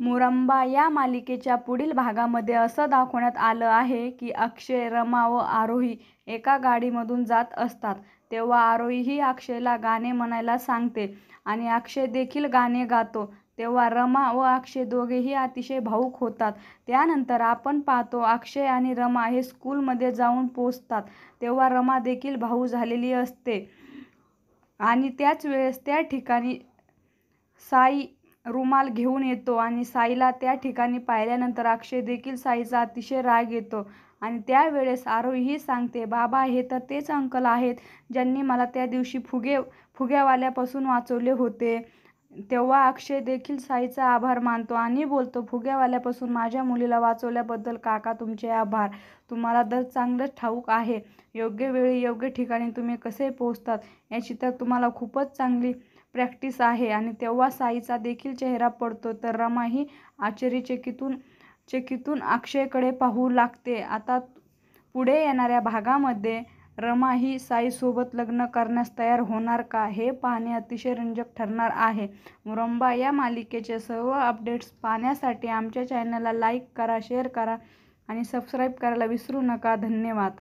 मुरंबा या मालिकेच्या पुढील भागामध्ये असं दाखवण्यात आलं आहे की अक्षय, रमा व आरोही एका गाडीमधून जात असतात. तेव्हा आरोही ही अक्षयला गाणे म्हणायला सांगते आणि अक्षय देखील गाणे गातो. तेव्हा रमा व अक्षय दोघेही अतिशय भावूक होतात. त्यानंतर आपण पाहतो अक्षय आणि रमा हे स्कूलमध्ये जाऊन पोहोचतात. तेव्हा रमा देखील भावूक झालेली असते आणि त्याच वेळेस त्या ठिकाणी साई रुमाल घेऊन येतो आणि साईला त्या ठिकाणी पाहिल्यानंतर अक्षय देखील साईचा अतिशय राग येतो आणि त्यावेळेस आरोही सांगते, बाबा हे तर तेच अंकल आहेत ज्यांनी मला त्या दिवशी फुग्यावाल्यापासून वाचवले होते. तेव्हा अक्षय देखील साईचा आभार मानतो आणि बोलतो, फुग्यावाल्यापासून माझ्या मुलीला वाचवल्याबद्दल काका तुमचे आभार. तुम्हाला तर चांगलंच ठाऊक आहे योग्य वेळी योग्य ठिकाणी तुम्ही कसे पोहोचतात याची तर तुम्हाला खूपच चांगली प्रॅक्टिस आहे. आणि तेव्हा साईचा देखील चेहरा पडतो तर रमा ही आश्चर्यचकितून अक्षयकडे पाहू लागते. आता पुढे येणाऱ्या भागामध्ये रमा ही साईसोबत लग्न करण्यास तयार होणार का हे पाहणे अतिशय रंजक ठरणार आहे. मुरंबा या मालिकेचे सर्व अपडेट्स पाहण्यासाठी आमच्या चॅनलला लाईक करा, शेअर करा आणि सबस्क्राईब करायला विसरू नका. धन्यवाद.